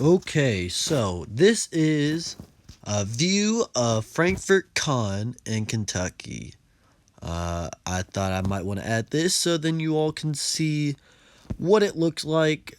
Okay, so this is a view of Frankfort Con in Kentucky. I thought I might want to add this so then you all can see what it looks like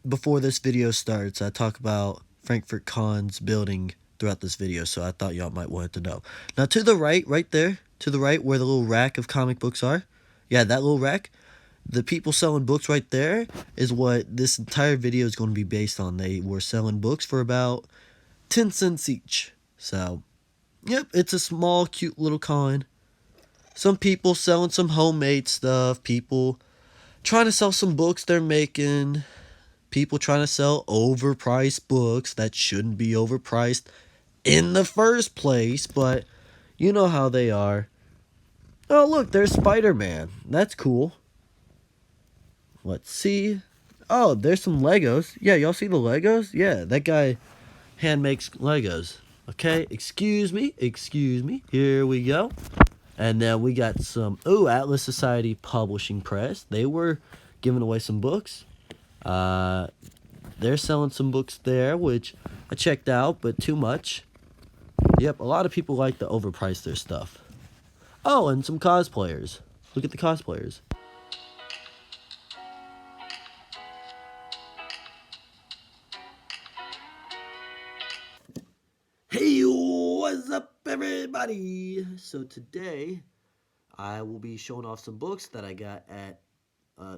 before this video starts. I talk about Frankfort Con's building throughout this video, so I thought y'all might want to know. Now, to the right there, to the right where the little rack of comic books are, yeah, that little rack, the people selling books right there is what this entire video is going to be based on. They were selling books for about 10 cents each. So, yep, it's a small, cute little con. Some people selling some homemade stuff. People trying to sell some books they're making. People trying to sell overpriced books that shouldn't be overpriced in the first place. But you know how they are. Oh, look, there's Spider-Man. That's cool. Let's see. Oh, there's some Legos. Yeah, y'all see the Legos? Yeah, that guy hand makes Legos. Okay, excuse me, excuse me. Here we go. And then we got some, Atlas Society Publishing Press. They were giving away some books. Uh, they're selling some books there, which I checked out, but too much. Yep, a lot of people like to overprice their stuff. Oh, and some cosplayers. Look at the cosplayers. Hey, what's up, everybody? So today, I will be showing off some books that I got at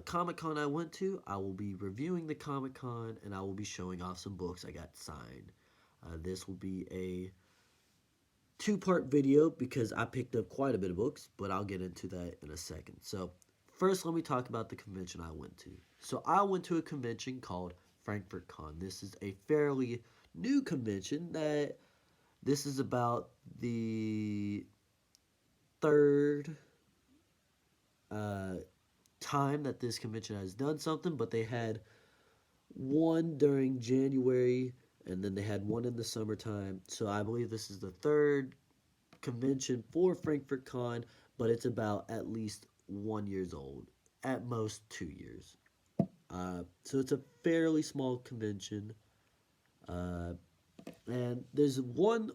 Comic Con I went to. I will be reviewing the Comic Con and I will be showing off some books I got signed. This will be a two-part video because I picked up quite a bit of books, but I'll get into that in a second. So first, let me talk about the convention I went to. So I went to a convention called Frankfort Con. This is a fairly new convention that this is about the third uh, time that this convention has done something, but they had one during January and then they had one in the summertime. So I believe this is the third convention for Frankfurt Con, but it's about at least 1 years old, at most 2 years. So it's a fairly small convention, uh, and there's one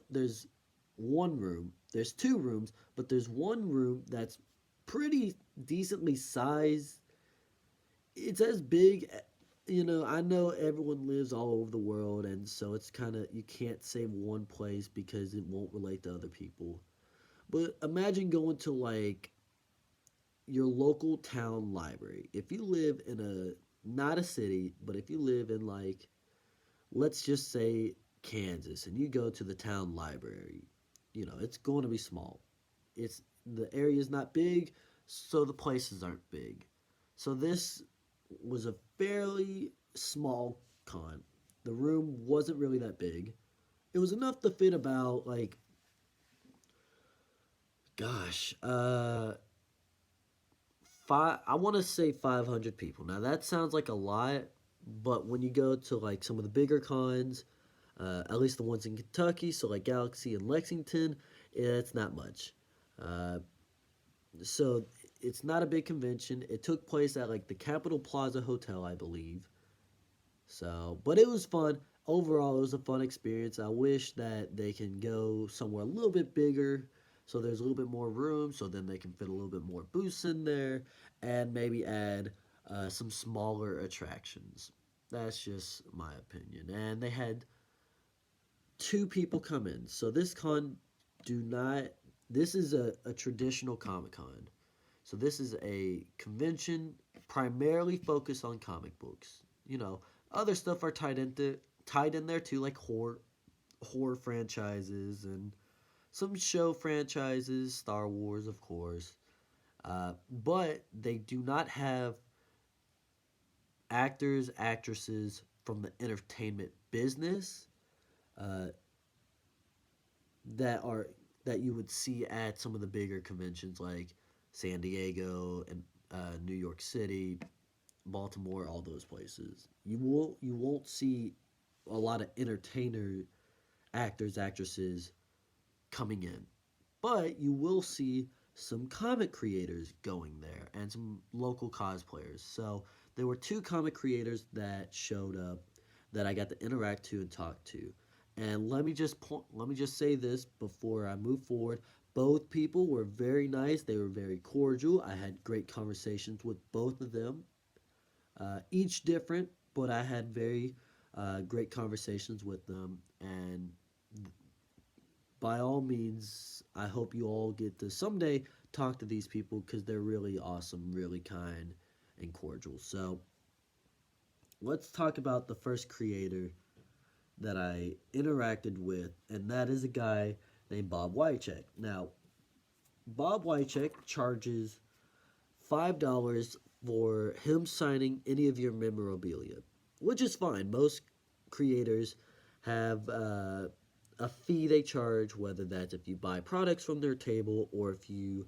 room. There's two rooms, but there's one room that's pretty decently sized. It's as big. I know everyone lives all over the world, and so it's kind of you can't say one place because it won't relate to other people. But imagine going to like your local town library. If you live in a not a city, but if you live in like let's just say Kansas and you go to the town library, it's going to be small. It's the area is not big, so the places aren't big. So this was a fairly small con. The room wasn't really that big. It was enough to fit about like gosh, five. I want to say 500 people. Now that sounds like a lot, but when you go to like some of the bigger cons, at least the ones in Kentucky, so like Galaxy and Lexington, it's not much. Uh, so it's not a big convention. It took place at like the Capitol Plaza Hotel, I believe. So, but it was fun. Overall, it was a fun experience. I wish that they can go somewhere a little bit bigger so there's a little bit more room so then they can fit a little bit more booths in there and maybe add some smaller attractions. That's just my opinion. And they had two people come in. So do not, this is a traditional Comic Con. So this is a convention primarily focused on comic books. Other stuff are tied in there too, like horror franchises and some show franchises, Star Wars, of course. But they do not have actors, actresses from the entertainment business uh, that are that you would see at some of the bigger conventions like San Diego and New York City, Baltimore, all those places. You won't see a lot of entertainer actors, actresses coming in. But you will see some comic creators going there and some local cosplayers. So there were two comic creators that showed up. that I got to interact to and talk to. And let me just say this before I move forward. Both people were very nice. They were very cordial. I had great conversations with both of them, each different, but I had very great conversations with them. And by all means, I hope you all get to someday talk to these people because they're really awesome, really kind, and cordial. So let's talk about the first creator that I interacted with, and that is a guy named Bob Wycheck. Now, Bob Wycheck charges $5 for him signing any of your memorabilia, which is fine. Most creators have a fee they charge, whether that's if you buy products from their table or if you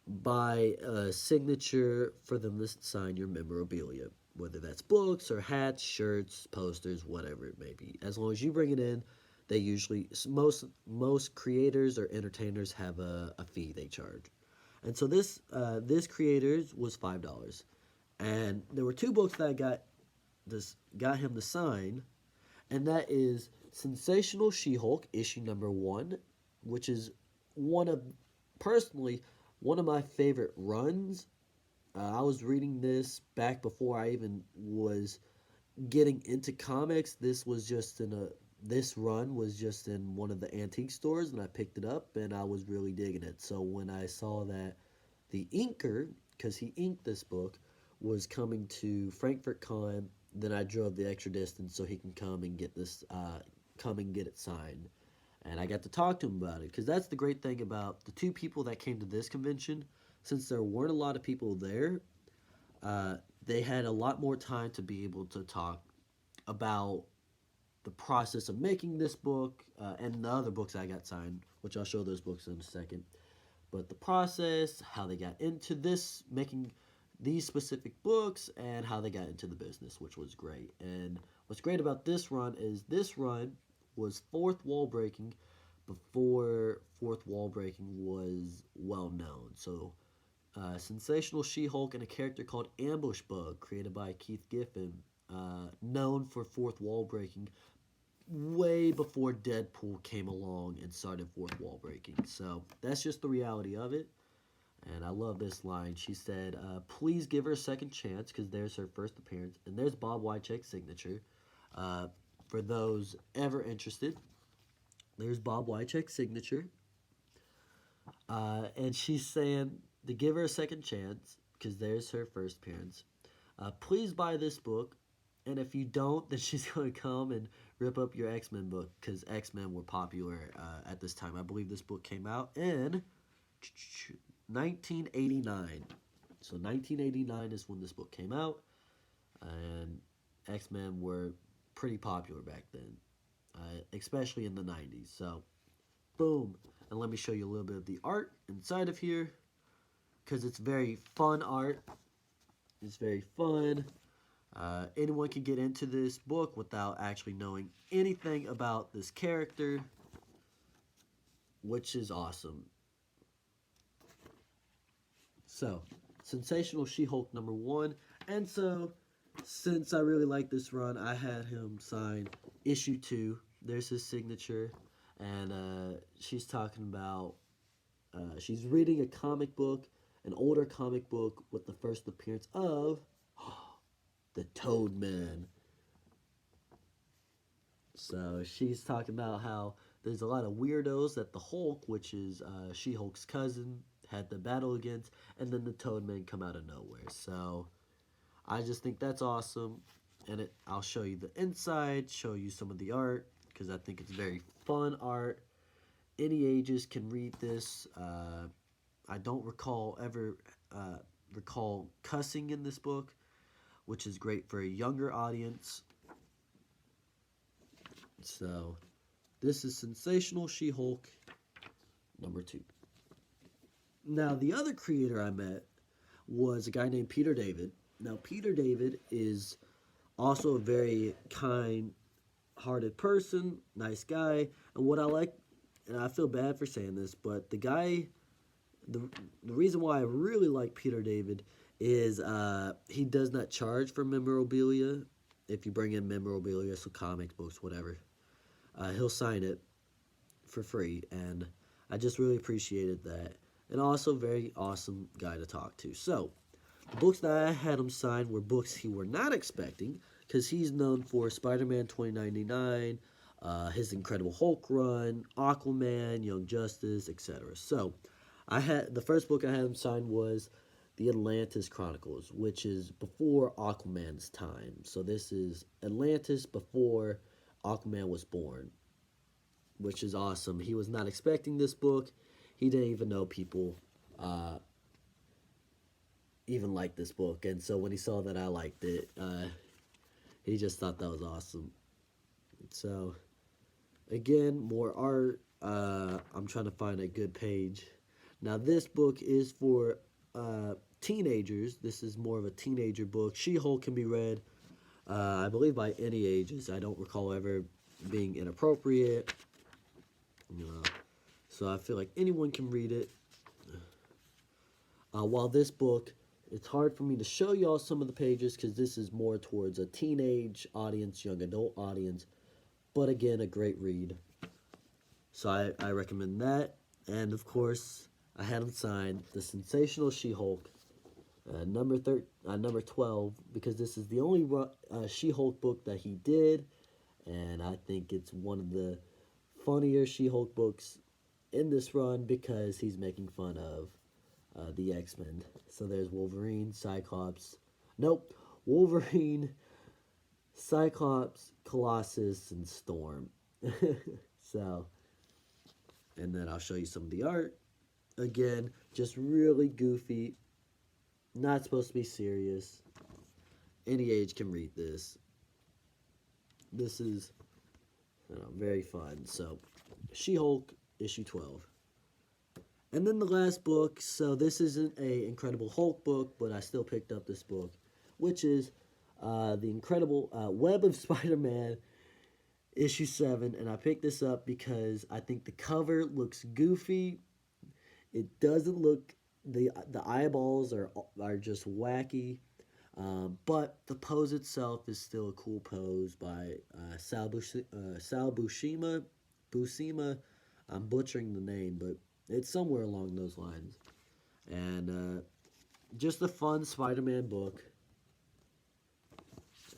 buy a signature for them to sign your memorabilia, whether that's books or hats, shirts, posters, whatever it may be. As long as you bring it in, they usually most creators or entertainers have a fee they charge. And so this creators was $5, and there were two books that I got him to sign, and that is Sensational She-Hulk issue number 1, which is one of personally one of my favorite runs. I was reading this back before I even was getting into comics. This run was just in one of the antique stores, and I picked it up, and I was really digging it. So when I saw that the inker, because he inked this book, was coming to Frankfort Con, then I drove the extra distance so he can come and get it signed. And I got to talk to him about it, because that's the great thing about the two people that came to this convention. Since there weren't a lot of people there, they had a lot more time to be able to talk about the process of making this book and the other books I got signed, which I'll show those books in a second. But the process, how they got into this, making these specific books, and how they got into the business, which was great. And what's great about this run is this run was fourth wall breaking before fourth wall breaking was well known. So, Sensational She-Hulk and a character called Ambush Bug, created by Keith Giffen, known for fourth wall breaking way before Deadpool came along and started fourth wall breaking. So that's just the reality of it. And I love this line. She said, please give her a second chance, because there's her first appearance. And there's Bob Wycheck's signature. For those ever interested, there's Bob Wycheck's signature. And she's saying to give her a second chance, because there's her first appearance. Please buy this book. And if you don't, then she's going to come and rip up your X-Men book, because X-Men were popular at this time. I believe this book came out in 1989. So 1989 is when this book came out, and X-Men were pretty popular back then, especially in the 90s. So, boom. And let me show you a little bit of the art inside of here, because it's very fun art. It's very fun. Anyone can get into this book without actually knowing anything about this character, which is awesome. So, Sensational She-Hulk number 1. And so, since I really like this run, I had him sign issue 2. There's his signature. And she's talking about, she's reading a comic book, an older comic book with the first appearance of the Toad Man. So she's talking about how there's a lot of weirdos that the Hulk, which is She-Hulk's cousin, had the battle against, and then the Toadmen come out of nowhere. So I just think that's awesome, and I'll show you the inside, show you some of the art, because I think it's very fun art. Any ages can read this. I don't recall cussing in this book, which is great for a younger audience. So this is Sensational She-Hulk number 2. Now, the other creator I met was a guy named Peter David. Now, Peter David is also a very kind-hearted person, nice guy. And what I like, and I feel bad for saying this, but the reason why I really like Peter David is he does not charge for memorabilia. if you bring in memorabilia, so comics, books, whatever, he'll sign it for free, and I just really appreciated that. And also, very awesome guy to talk to. So, the books that I had him sign were books he were not expecting, because he's known for Spider-Man 2099, his Incredible Hulk run, Aquaman, Young Justice, etc. So, the first book I had him sign was the Atlantis Chronicles, which is before Aquaman's time. So this is Atlantis before Aquaman was born, which is awesome. He was not expecting this book. He didn't even know people even liked this book, and so when he saw that I liked it, he just thought that was awesome. So again, more art. I'm trying to find a good page. Now this book is for teenagers. This is more of a teenager book. She-Hulk can be read, I believe, by any ages. I don't recall ever being inappropriate. So I feel like anyone can read it. While this book, it's hard for me to show y'all some of the pages because this is more towards a teenage audience, young adult audience. But again, a great read. So I recommend that. And of course, I had him sign The Sensational She-Hulk, number 12, because this is the only She-Hulk book that he did. And I think it's one of the funnier She-Hulk books in this run because he's making fun of the X-Men. So there's Wolverine, Cyclops. Nope. Wolverine, Cyclops, Colossus, and Storm. So, and then I'll show you some of the art. Again, just really goofy. Not supposed to be serious. Any age can read this. This is very fun. So, She-Hulk, issue 12. And then the last book, so this isn't a Incredible Hulk book, but I still picked up this book, which is the Incredible Web of Spider-Man, issue 7. And I picked this up because I think the cover looks goofy. It doesn't look, the eyeballs are just wacky. But the pose itself is still a cool pose by Sal Buscema. I'm butchering the name, but it's somewhere along those lines. And just a fun Spider-Man book.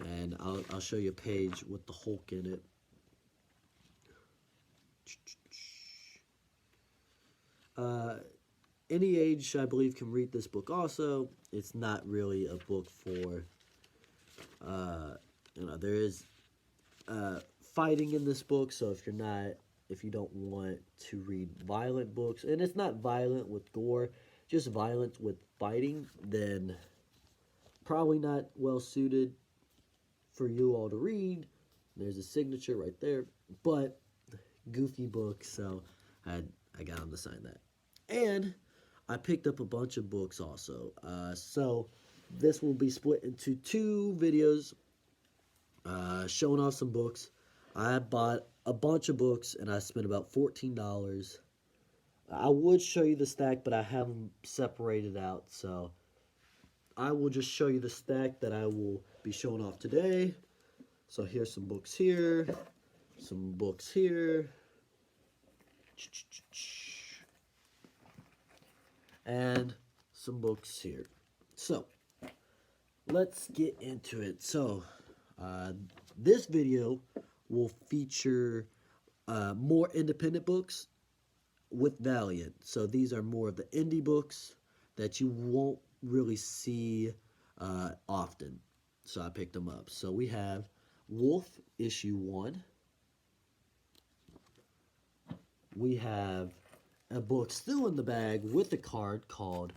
And I'll show you a page with the Hulk in it. Any age, I believe, can read this book also. It's not really a book for, there is fighting in this book, so if you don't want to read violent books, and it's not violent with gore, just violent with fighting, then probably not well suited for you all to read. There's a signature right there, but goofy book, so I got him to sign that. And I picked up a bunch of books also. So this will be split into 2 videos showing off some books. I bought a bunch of books and I spent about $14. I would show you the stack, but I have them separated out. So I will just show you the stack that I will be showing off today. So here's some books here, some books here, and some books here. So let's get into it. So this video will feature more independent books with Valiant. So these are more of the indie books that you won't really see often. So I picked them up. So we have Wolf issue 1. We have a book still in the bag with a card called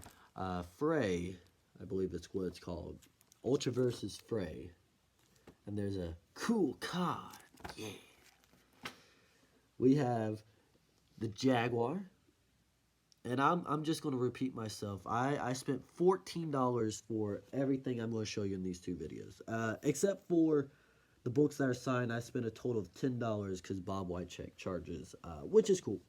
Frey. I believe that's what it's called. Ultra versus Frey. And there's a cool card. Yeah. We have the Jaguar. And I'm just going to repeat myself. I spent $14 for everything I'm going to show you in these 2 videos. Except for the books that are signed, I spent a total of $10 because Bob Whitecheck charges, which is cool.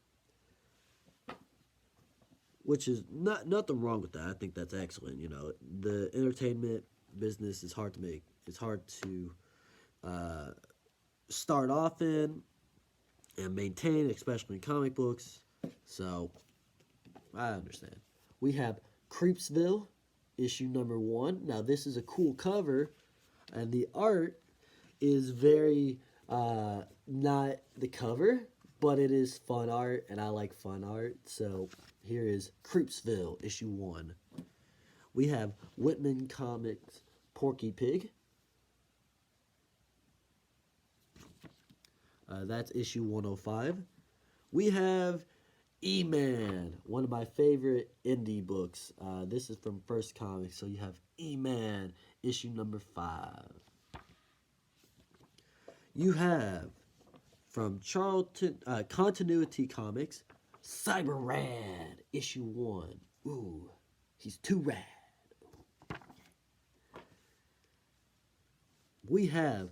Which is nothing wrong with that. I think that's excellent. The entertainment business is hard to make. It's hard to start off in and maintain, especially in comic books. So I understand. We have Creepsville, issue number 1. Now this is a cool cover, and the art is very not the cover, but it is fun art, and I like fun art. So here is Creepsville, issue 1. We have Whitman Comics Porky Pig. That's issue 105. We have E-Man, one of my favorite indie books. This is from First Comics, so you have E-Man, issue number 5. You have, from Charlton Continuity Comics, Cyber Rad, issue 1. Ooh, he's too rad. We have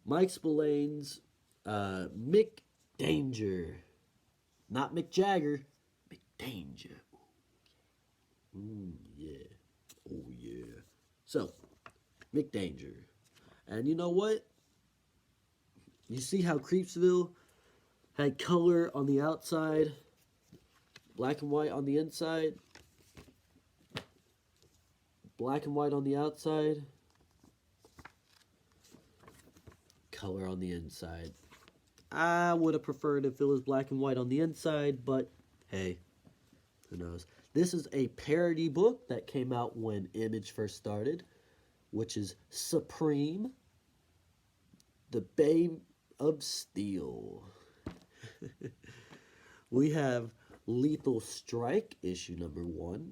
Mike Spillane's Mick Danger. Not Mick Jagger, Mick Danger. Yeah. Oh, yeah. So, Mick Danger. And you know what? You see how Creepsville had color on the outside, black and white on the inside, black and white on the outside, color on the inside. I would have preferred if it was black and white on the inside, but hey, who knows. This is a parody book that came out when Image first started, which is Supreme, the Babe of Steel. We have Lethal Strike, issue number 1.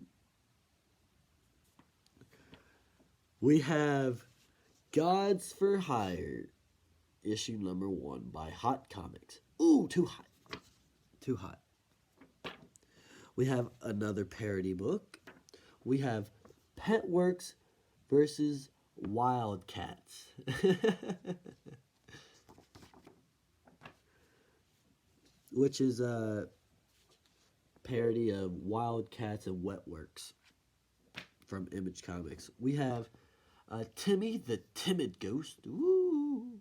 We have Gods for Hire, issue number 1 by Hot Comics. Ooh, too hot. Too hot. We have another parody book. We have Petworks versus Wildcats. Which is a parody of Wildcats and Wetworks from Image Comics. We have Timmy the Timid Ghost. Ooh.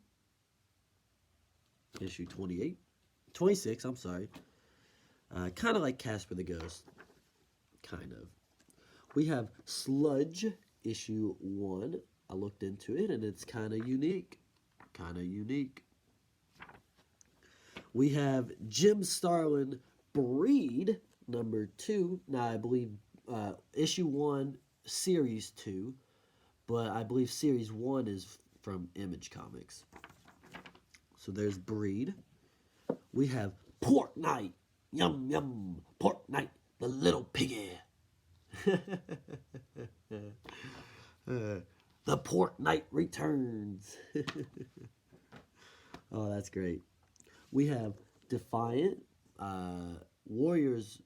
Issue 26, I'm sorry. Kind of like Casper the Ghost. Kind of. We have Sludge, issue 1. I looked into it, and it's kind of unique. We have Jim Starlin, Breed, number 2. Now, I believe issue 1, series 2. But I believe series 1 is from Image Comics. So there's Breed. We have Pork Night. Yum, yum. Pork Night, the little piggy. The Pork Night returns. Oh, that's great. We have Defiant, Warriors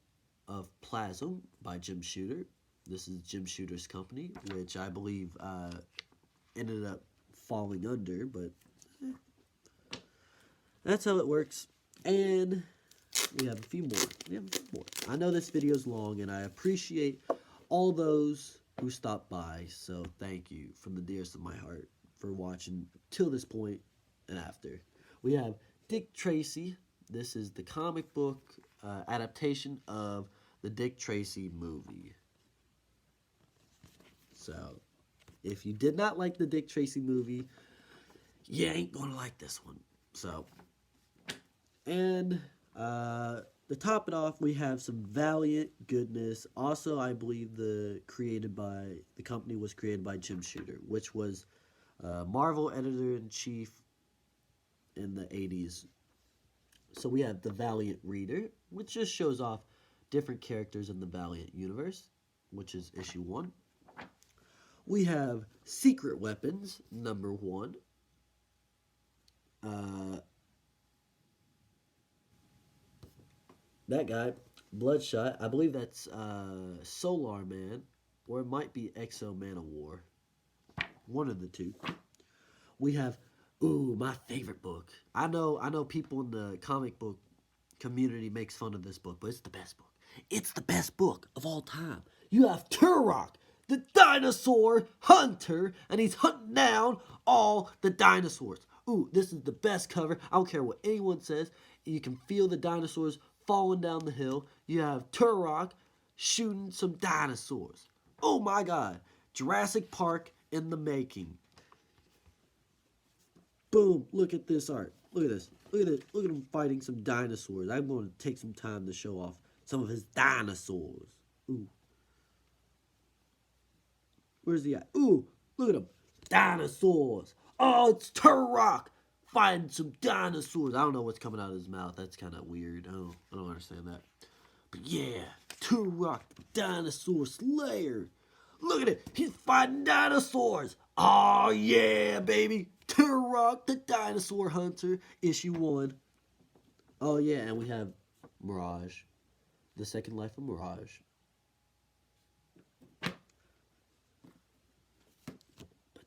of Plasm by Jim Shooter. This is Jim Shooter's company, which I believe ended up falling under, but that's how it works. And we have a few more. I know this video is long, and I appreciate all those who stopped by. So thank you from the dearest of my heart for watching till this point and after. We have Dick Tracy. This is the comic book adaptation of the Dick Tracy movie. So, if you did not like the Dick Tracy movie, you ain't gonna like this one. So, and to top it off, we have some Valiant goodness. Also, I believe the company was created by Jim Shooter, which was Marvel editor-in-chief in the 80s. So we have the Valiant Reader, which just shows off different characters in the Valiant universe, which is issue 1. We have Secret Weapons, number 1. That guy, Bloodshot, I believe that's Solar Man, or it might be Exo Man of War. One of the two. We have, my favorite book. I know people in the comic book community makes fun of this book, but it's the best book. It's the best book of all time. You have Turok, the dinosaur hunter, and he's hunting down all the dinosaurs. Ooh, this is the best cover. I don't care what anyone says. You can feel the dinosaurs falling down the hill. You have Turok shooting some dinosaurs. Oh my god. Jurassic Park in the making. Boom, look at this art. Look at this. Look at this. Look at him fighting some dinosaurs. I'm going to take some time to show off some of his dinosaurs. Ooh. Where's he at? Ooh, look at him. Dinosaurs. Oh, it's Turok fighting some dinosaurs. I don't know what's coming out of his mouth. That's kind of weird. I don't understand that. But yeah, Turok, dinosaur slayer. Look at it. He's fighting dinosaurs. Oh, yeah, baby. Turok, the dinosaur hunter. Issue 1. Oh, yeah, and we have Mirage. The Second Life of Mirage. But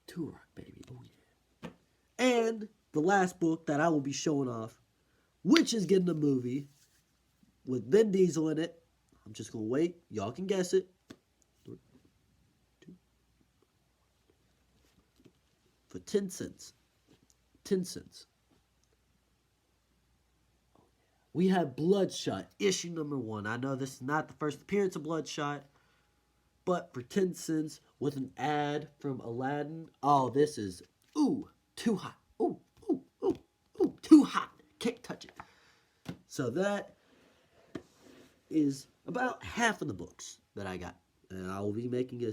Turok, baby. Oh, yeah. And the last book that I will be showing off, which is getting a movie with Vin Diesel in it. I'm just going to wait. Y'all can guess it. 3, 2. For 10 cents. 10 cents. We have Bloodshot, issue number 1. I know this is not the first appearance of Bloodshot, but for 10 cents with an ad from Aladdin. Oh, this is, ooh, too hot. Ooh, ooh, ooh, ooh, too hot. Can't touch it. So that is about half of the books that I got. And I will be making a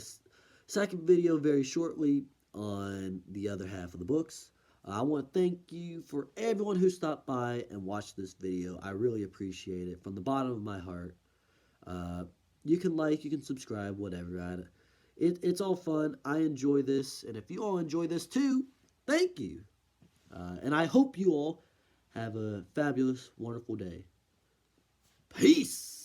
second video very shortly on the other half of the books. I want to thank you for everyone who stopped by and watched this video. I really appreciate it from the bottom of my heart. You can like, you can subscribe, whatever. It's all fun. I enjoy this. And if you all enjoy this too, thank you. And I hope you all have a fabulous, wonderful day. Peace!